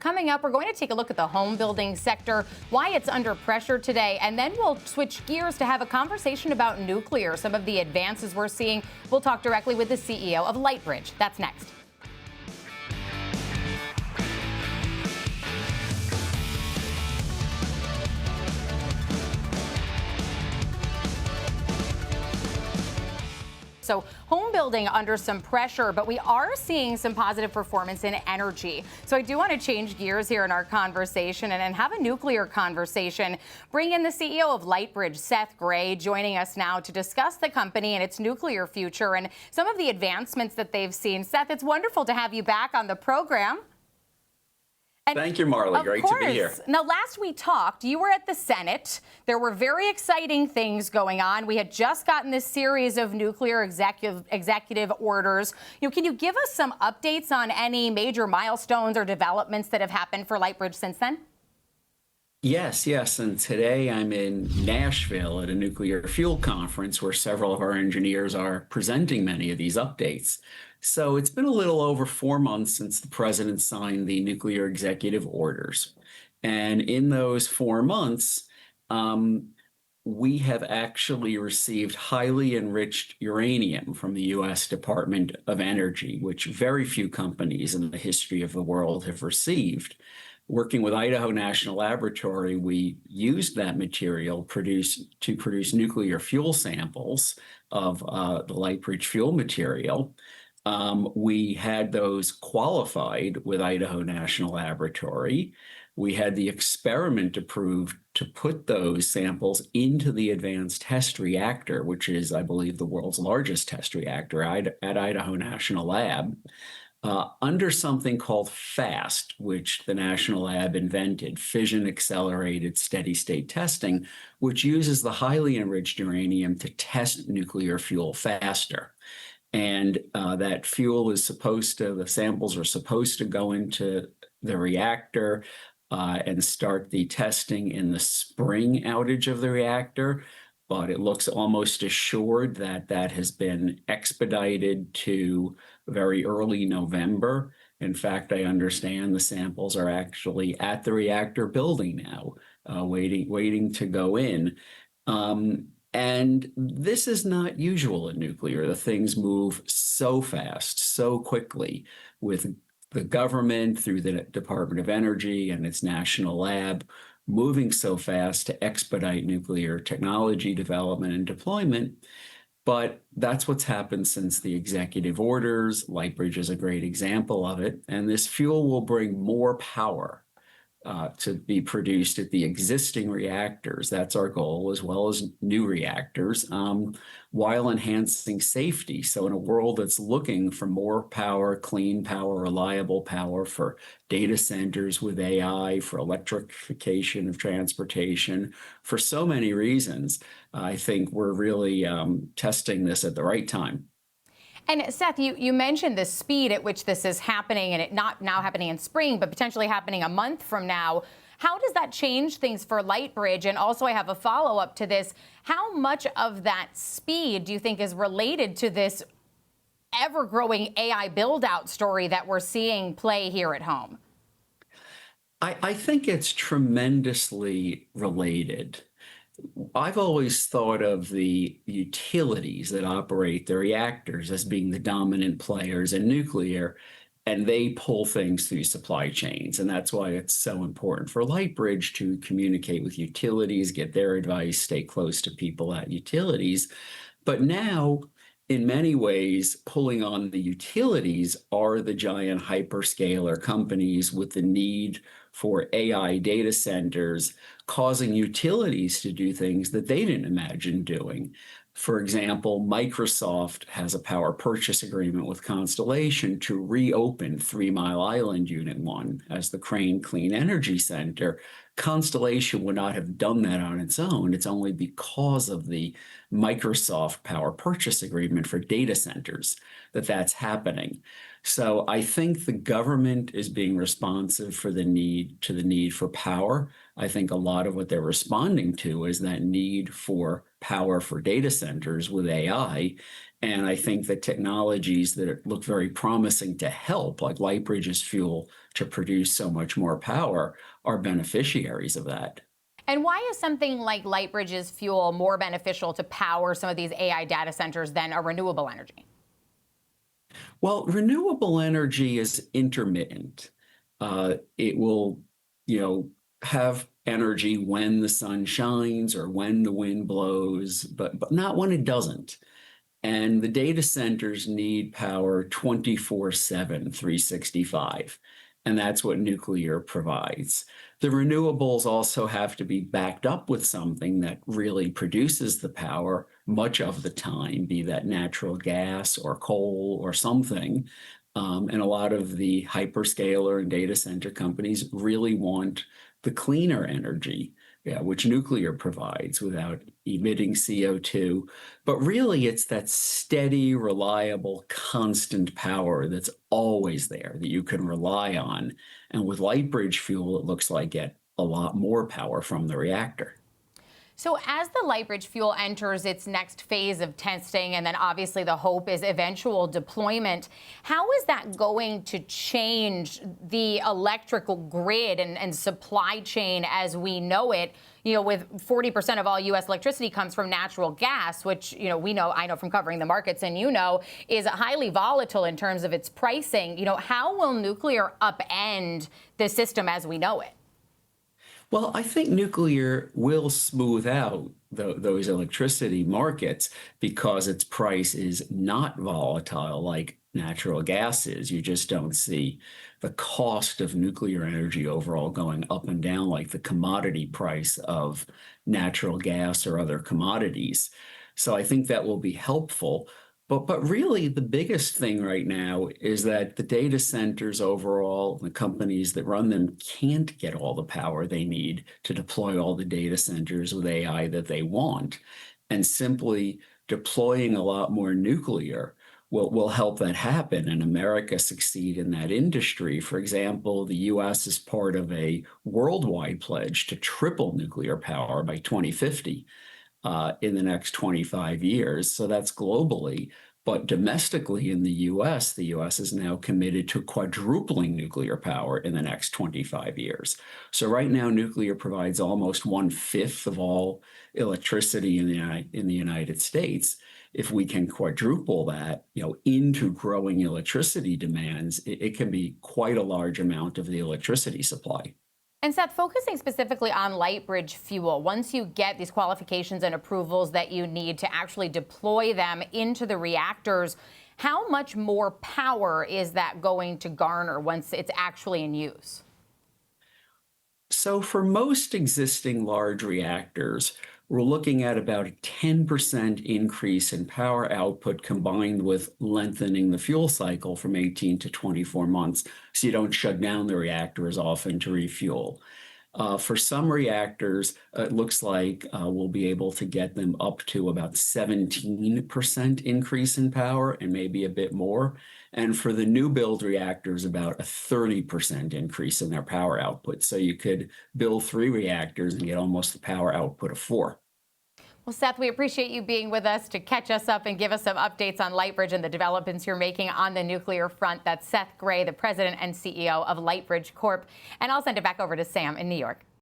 Coming up, we're going to take a look at the home building sector, why it's under pressure today, and then we'll switch gears to have a conversation about nuclear, some of the advances we're seeing. We'll talk directly with the CEO of Lightbridge. That's next. So home building under some pressure, but we are seeing some positive performance in energy. So I do want to change gears here in our conversation and have a nuclear conversation. Bring in the CEO of Lightbridge, Seth Grae, joining us now to discuss the company and its nuclear future and some of the advancements that they've seen. Seth, it's wonderful to have you back on the program. And thank you, Marley. Great to be here. Now, last we talked, you were at the Senate. There were very exciting things going on. We had just gotten this series of nuclear executive orders. Can you give us some updates on any major milestones or developments that have happened for Lightbridge since then? Yes. And today I'm in Nashville at a nuclear fuel conference where several of our engineers are presenting many of these updates. So it's been a little over 4 months since the president signed the nuclear executive orders. And in those 4 months, we have actually received highly enriched uranium from the U.S. Department of Energy, which very few companies in the history of the world have received. Working with Idaho National Laboratory, we used that material to produce nuclear fuel samples of the Lightbridge Fuel material. We had those qualified with Idaho National Laboratory. We had the experiment approved to put those samples into the Advanced Test Reactor, which is, I believe, the world's largest test reactor at Idaho National Lab, under something called FAST, which the National Lab invented, Fission Accelerated Steady State Testing, which uses the highly enriched uranium to test nuclear fuel faster. And that fuel is the samples are supposed to go into the reactor and start the testing in the spring outage of the reactor. But it looks almost assured that that has been expedited to very early November. In fact, I understand the samples are actually at the reactor building now, waiting to go in. And this is not usual in nuclear. The things move so fast, so quickly, with the government through the Department of Energy and its national lab moving so fast to expedite nuclear technology development and deployment. But that's what's happened since the executive orders. Lightbridge is a great example of it. And this fuel will bring more power to be produced at the existing reactors. That's our goal, as well as new reactors, while enhancing safety. So in a world that's looking for more power, clean power, reliable power for data centers with AI, for electrification of transportation, for so many reasons, I think we're really testing this at the right time. And Seth, you mentioned the speed at which this is happening, and it not now happening in spring, but potentially happening a month from now. How does that change things for Lightbridge? And also, I have a follow-up to this. How much of that speed do you think is related to this ever-growing AI build-out story that we're seeing play here at home? I think it's tremendously related. I've always thought of the utilities that operate the reactors as being the dominant players in nuclear, and they pull things through supply chains. And that's why it's so important for Lightbridge to communicate with utilities, get their advice, stay close to people at utilities. But now, in many ways, pulling on the utilities are the giant hyperscaler companies with the need for AI data centers, causing utilities to do things that they didn't imagine doing. For example, Microsoft has a power purchase agreement with Constellation to reopen 3 Mile Island Unit 1 as the Crane Clean Energy Center. Constellation would not have done that on its own. It's only because of the Microsoft power purchase agreement for data centers that that's happening. So I think the government is being responsive for the need for power. I think a lot of what they're responding to is that need for power for data centers with AI. And I think that technologies that look very promising to help, like Lightbridge's fuel to produce so much more power, are beneficiaries of that. And why is something like Lightbridge's fuel more beneficial to power some of these AI data centers than a renewable energy? Well, renewable energy is intermittent. It will, you know, have energy when the sun shines or when the wind blows, but not when it doesn't. And the data centers need power 24/7, 365. And that's what nuclear provides. The renewables also have to be backed up with something that really produces the power much of the time, be that natural gas or coal or something. And a lot of the hyperscaler and data center companies really want the cleaner energy, yeah, which nuclear provides without emitting CO2. But really, it's that steady, reliable, constant power that's always there that you can rely on. And with Lightbridge fuel, it looks like get a lot more power from the reactor. So as the Lightbridge Fuel enters its next phase of testing, and then obviously the hope is eventual deployment, how is that going to change the electrical grid and supply chain as we know it? You know, with 40% of all U.S. electricity comes from natural gas, which, you know, I know from covering the markets, and is highly volatile in terms of its pricing. You know, how will nuclear upend the system as we know it? Well, I think nuclear will smooth out those electricity markets because its price is not volatile like natural gas is. You just don't see the cost of nuclear energy overall going up and down like the commodity price of natural gas or other commodities. So I think that will be helpful. But really, the biggest thing right now is that the data centers overall, the companies that run them, can't get all the power they need to deploy all the data centers with AI that they want. And simply deploying a lot more nuclear will help that happen and America succeed in that industry. For example, the US is part of a worldwide pledge to triple nuclear power by 2050 in the next 25 years. So that's globally. But domestically in the US is now committed to quadrupling nuclear power in the next 25 years. So right now, nuclear provides almost 1/5 of all electricity in the United States. If we can quadruple that, into growing electricity demands, it can be quite a large amount of the electricity supply. And Seth, focusing specifically on Lightbridge Fuel, once you get these qualifications and approvals that you need to actually deploy them into the reactors, how much more power is that going to garner once it's actually in use? So for most existing large reactors, we're looking at about a 10% increase in power output combined with lengthening the fuel cycle from 18 to 24 months, so you don't shut down the reactor as often to refuel. For some reactors, it looks like we'll be able to get them up to about 17% increase in power and maybe a bit more. And for the new build reactors, about a 30% increase in their power output. So you could build 3 reactors and get almost the power output of 4. Well, Seth, we appreciate you being with us to catch us up and give us some updates on Lightbridge and the developments you're making on the nuclear front. That's Seth Grae, the president and CEO of Lightbridge Corp. And I'll send it back over to Sam in New York.